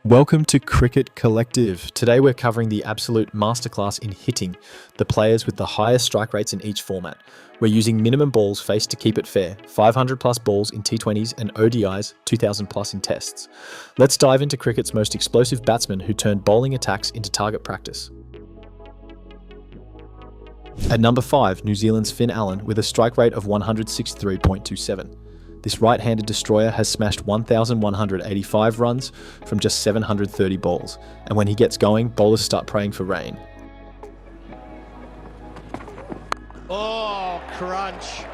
Welcome to Cricket Collective. Today we're covering the absolute masterclass in hitting, the players with the highest strike rates in each format. We're using minimum balls faced to keep it fair, 500 plus balls in T20s and ODIs, 2000 plus in tests. Let's dive into cricket's most explosive batsmen who turned bowling attacks into target practice. At number 5, New Zealand's Finn Allen with a strike rate of 163.27. This right-handed destroyer has smashed 1,185 runs from just 730 balls, and when he gets going, bowlers start praying for rain. Oh, crunch.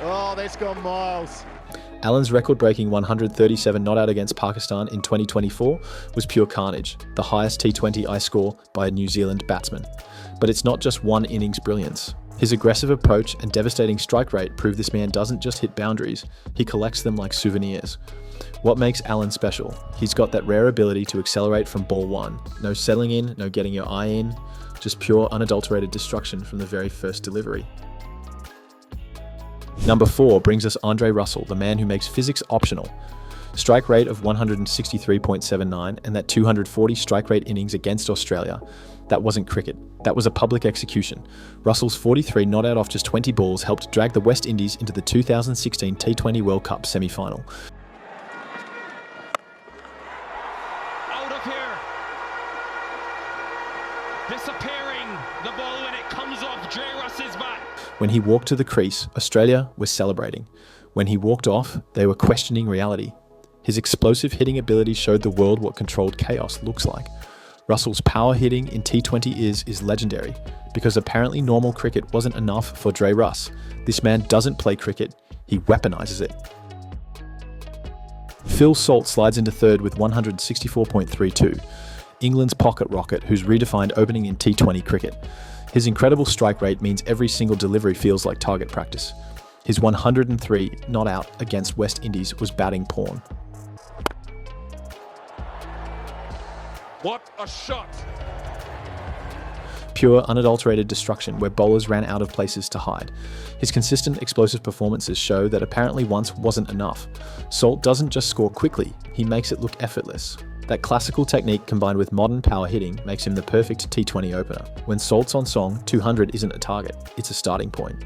Oh, that's gone miles. Allen's record-breaking 137 not out against Pakistan in 2024 was pure carnage, the highest T20I score by a New Zealand batsman. But it's not just one innings brilliance. His aggressive approach and devastating strike rate prove this man doesn't just hit boundaries, he collects them like souvenirs. What makes Allen special? He's got that rare ability to accelerate from ball one. No settling in, no getting your eye in, just pure unadulterated destruction from the very first delivery. Number 4 brings us Andre Russell, the man who makes physics optional. Strike rate of 163.79 and that 240 strike rate innings against Australia. That wasn't cricket. That was a public execution. Russell's 43 not out off just 20 balls helped drag the West Indies into the 2016 T20 World Cup semi-final. Out of here. Disappearing the ball when it comes off J. Russ's bat. When he walked to the crease, Australia was celebrating. When he walked off, they were questioning reality. His explosive hitting ability showed the world what controlled chaos looks like. Russell's power hitting in T20 is legendary, because apparently normal cricket wasn't enough for Dre Russ. This man doesn't play cricket, he weaponizes it. Phil Salt slides into third with 164.32, England's pocket rocket who's redefined opening in T20 cricket. His incredible strike rate means every single delivery feels like target practice. His 103 not out against West Indies was batting porn. What a shot. Pure, unadulterated destruction where bowlers ran out of places to hide. His consistent, explosive performances show that apparently once wasn't enough. Salt doesn't just score quickly, he makes it look effortless. That classical technique combined with modern power hitting makes him the perfect T20 opener. When Salt's on song, 200 isn't a target, it's a starting point.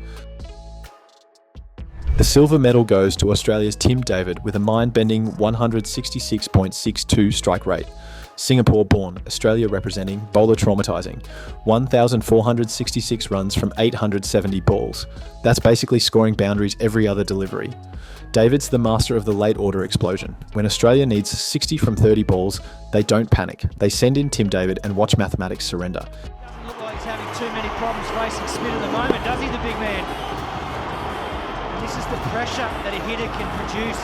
The silver medal goes to Australia's Tim David with a mind-bending 166.62 strike rate. Singapore-born, Australia representing, bowler traumatizing, 1,466 runs from 870 balls. That's basically scoring boundaries every other delivery. David's the master of the late order explosion. When Australia needs 60 from 30 balls, they don't panic. They send in Tim David and watch mathematics surrender. Doesn't look like he's having too many problems facing spin at the moment, does he, the big man? And this is the pressure that a hitter can produce.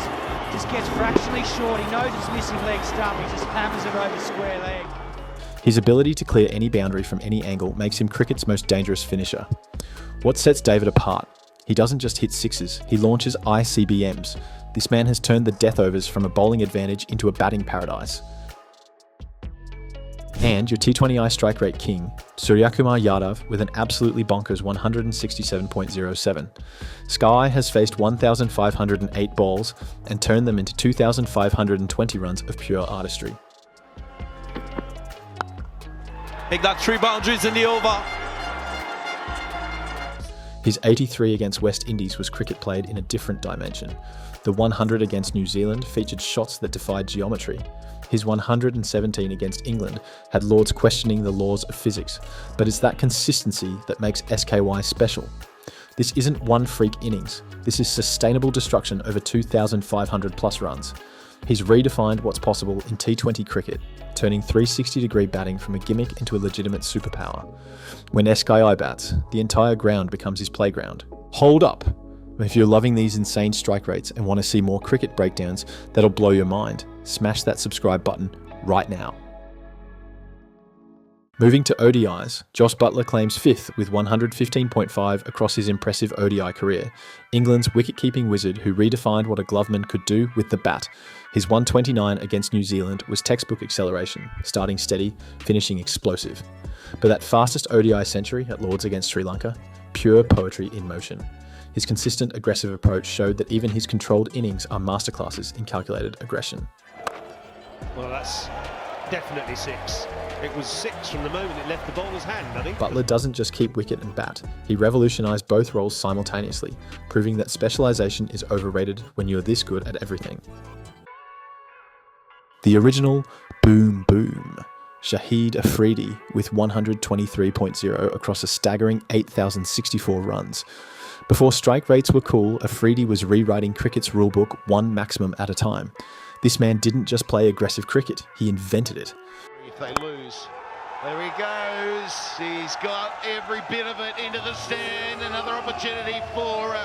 Just gets fractionally short, he knows he's missing leg stump, he just hammers it over square leg. His ability to clear any boundary from any angle makes him cricket's most dangerous finisher. What sets David apart? He doesn't just hit sixes, he launches ICBMs. This man has turned the death overs from a bowling advantage into a batting paradise. And your T20I strike rate king, Suryakumar Yadav with an absolutely bonkers 167.07. Sky has faced 1,508 balls and turned them into 2,520 runs of pure artistry. Make that 3 boundaries in the over. His 83 against West Indies was cricket played in a different dimension. The 100 against New Zealand featured shots that defied geometry. His 117 against England had Lords questioning the laws of physics, but it's that consistency that makes SKY special. This isn't one freak innings, this is sustainable destruction over 2,500 plus runs. He's redefined what's possible in T20 cricket, turning 360-degree batting from a gimmick into a legitimate superpower. When SKI bats, the entire ground becomes his playground. Hold up! If you're loving these insane strike rates and want to see more cricket breakdowns that'll blow your mind, smash that subscribe button right now. Moving to ODIs, Josh Buttler claims 5th with 115.5 across his impressive ODI career. England's wicket-keeping wizard who redefined what a gloveman could do with the bat. His 129 against New Zealand was textbook acceleration, starting steady, finishing explosive. But that fastest ODI century at Lords against Sri Lanka, pure poetry in motion. His consistent aggressive approach showed that even his controlled innings are masterclasses in calculated aggression. Well, that's Definitely 6. It was 6 from the moment it left the bowler's hand, I think. Buttler doesn't just keep wicket and bat, he revolutionised both roles simultaneously, proving that specialisation is overrated when you're this good at everything. The original Boom Boom, Shahid Afridi with 123.0 across a staggering 8,064 runs. Before strike rates were cool, Afridi was rewriting cricket's rulebook one maximum at a time. This man didn't just play aggressive cricket, he invented it. If they lose, there he goes. He's got every bit of it into the stand. Another opportunity for a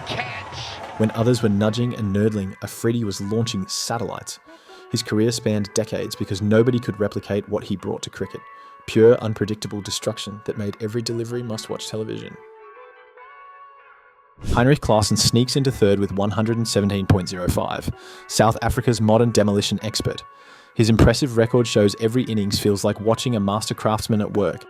catch. When others were nudging and nerdling, Afridi was launching satellites. His career spanned decades because nobody could replicate what he brought to cricket. Pure, unpredictable destruction that made every delivery must-watch television. Heinrich Klaasen sneaks into third with 117.05, South Africa's modern demolition expert. His impressive record shows every innings feels like watching a master craftsman at work.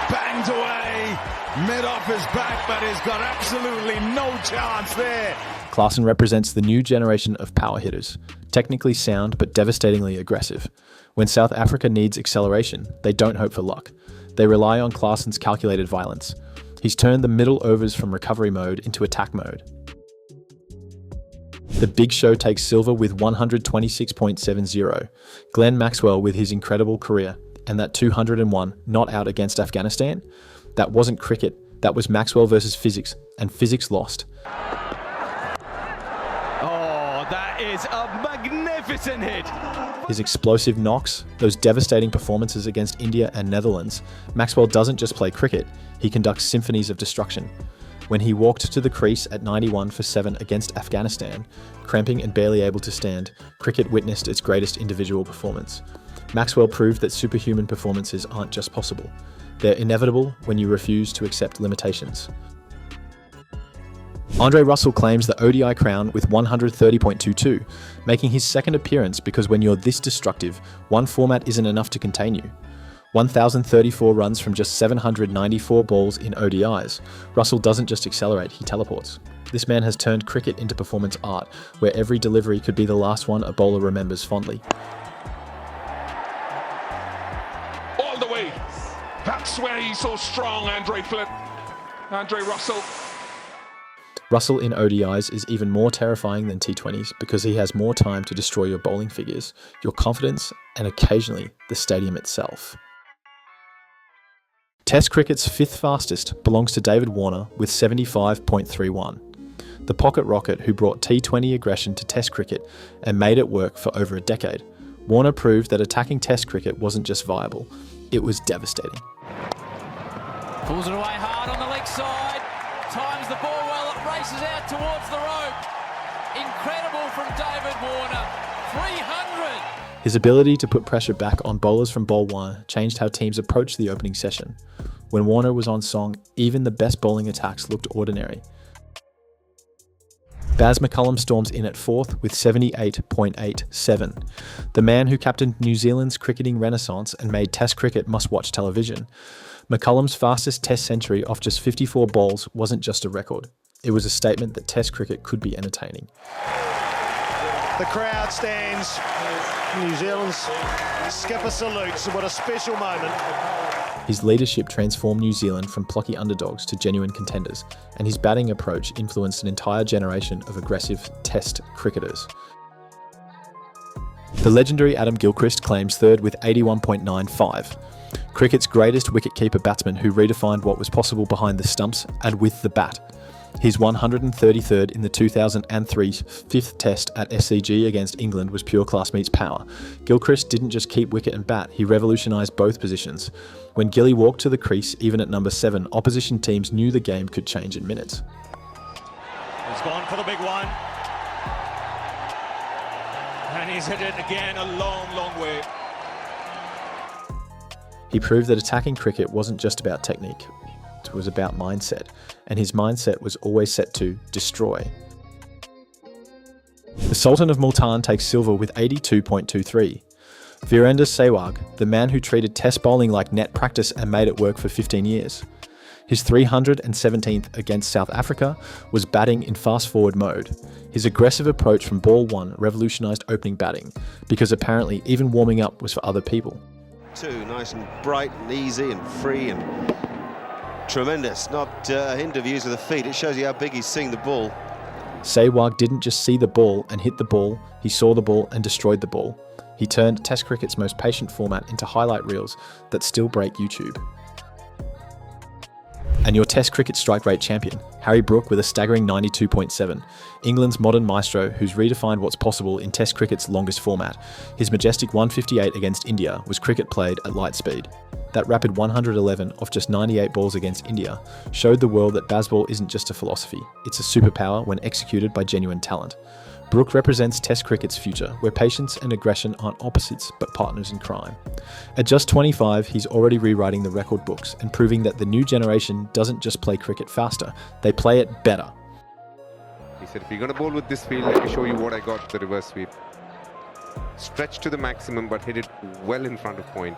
Banged away, mid off his back, but he's got absolutely no chance there. Klaasen represents the new generation of power hitters, technically sound but devastatingly aggressive. When South Africa needs acceleration, they don't hope for luck. They rely on Klaasen's calculated violence. He's turned the middle overs from recovery mode into attack mode. The Big Show takes silver with 126.70. Glenn Maxwell with his incredible career, and that 201 not out against Afghanistan? That wasn't cricket, that was Maxwell versus physics, and physics lost. Oh, that is a magnificent hit. His explosive knocks, those devastating performances against India and Netherlands, Maxwell doesn't just play cricket, he conducts symphonies of destruction. When he walked to the crease at 91 for 7 against Afghanistan, cramping and barely able to stand, cricket witnessed its greatest individual performance. Maxwell proved that superhuman performances aren't just possible. They're inevitable when you refuse to accept limitations. Andre Russell claims the ODI crown with 130.22, making his second appearance because when you're this destructive, one format isn't enough to contain you. 1,034 runs from just 794 balls in ODIs. Russell doesn't just accelerate, he teleports. This man has turned cricket into performance art, where every delivery could be the last one a bowler remembers fondly. All the way. That's where he's so strong, Andre Russell. Russell in ODIs is even more terrifying than T20s because he has more time to destroy your bowling figures, your confidence, and occasionally the stadium itself. Test cricket's fifth fastest belongs to David Warner with 75.31. The pocket rocket who brought T20 aggression to Test cricket and made it work for over a decade. Warner proved that attacking Test cricket wasn't just viable, it was devastating. Pulls it away hard on the leg side. Times the ball well, it races out towards the rope. Incredible from David Warner. 300. His ability to put pressure back on bowlers from ball one changed how teams approached the opening session. When Warner was on song, even the best bowling attacks looked ordinary. Baz McCullum storms in at fourth with 78.87. The man who captained New Zealand's cricketing renaissance and made Test cricket must-watch television. McCullum's fastest Test century off just 54 balls wasn't just a record. It was a statement that Test cricket could be entertaining. The crowd stands. New Zealand's skipper salutes. What a special moment. His leadership transformed New Zealand from plucky underdogs to genuine contenders, and his batting approach influenced an entire generation of aggressive Test cricketers. The legendary Adam Gilchrist claims third with 81.95. Cricket's greatest wicketkeeper batsman who redefined what was possible behind the stumps and with the bat. His 133rd in the 2003 fifth test at SCG against England was pure class meets power. Gilchrist didn't just keep wicket and bat, he revolutionised both positions. When Gilly walked to the crease, even at number 7, opposition teams knew the game could change in minutes. He's gone for the big one. And he's hit it again a long, long way. He proved that attacking cricket wasn't just about technique, it was about mindset, and his mindset was always set to destroy. The Sultan of Multan takes silver with 82.23. Virender Sehwag, the man who treated Test bowling like net practice and made it work for 15 years. His 317th against South Africa was batting in fast-forward mode. His aggressive approach from ball one revolutionised opening batting, because apparently even warming up was for other people. Two, nice and bright and easy and free and tremendous. Not interviews with the feet. It shows you how big he's seeing the ball. Sehwag didn't just see the ball and hit the ball, he saw the ball and destroyed the ball. He turned Test cricket's most patient format into highlight reels that still break YouTube. And your Test cricket strike rate champion, Harry Brook, with a staggering 92.7. England's modern maestro who's redefined what's possible in Test cricket's longest format. His majestic 158 against India was cricket played at light speed. That rapid 111 off just 98 balls against India showed the world that baseball isn't just a philosophy, it's a superpower when executed by genuine talent. Brook represents Test cricket's future, where patience and aggression aren't opposites but partners in crime. At just 25, he's already rewriting the record books and proving that the new generation doesn't just play cricket faster, they play it better. He said, if you're going to bowl with this field, let me show you what I got, the reverse sweep. Stretch to the maximum, but hit it well in front of point.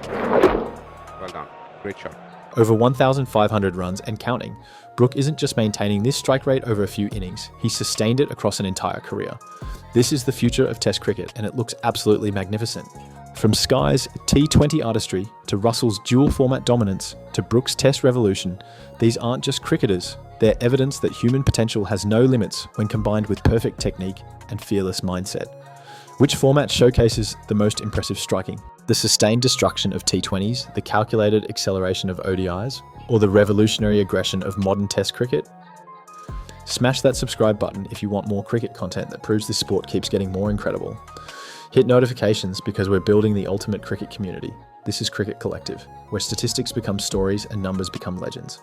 Well done. Great shot. Over 1,500 runs and counting. Brook isn't just maintaining this strike rate over a few innings, he's sustained it across an entire career. This is the future of Test cricket, and it looks absolutely magnificent. From Sky's T20 artistry to Russell's dual format dominance to Brook's Test revolution, these aren't just cricketers, they're evidence that human potential has no limits when combined with perfect technique and fearless mindset. Which format showcases the most impressive striking? The sustained destruction of T20s, the calculated acceleration of ODIs, or the revolutionary aggression of modern Test cricket? Smash that subscribe button if you want more cricket content that proves this sport keeps getting more incredible. Hit notifications because we're building the ultimate cricket community. This is Cricket Collective, where statistics become stories and numbers become legends.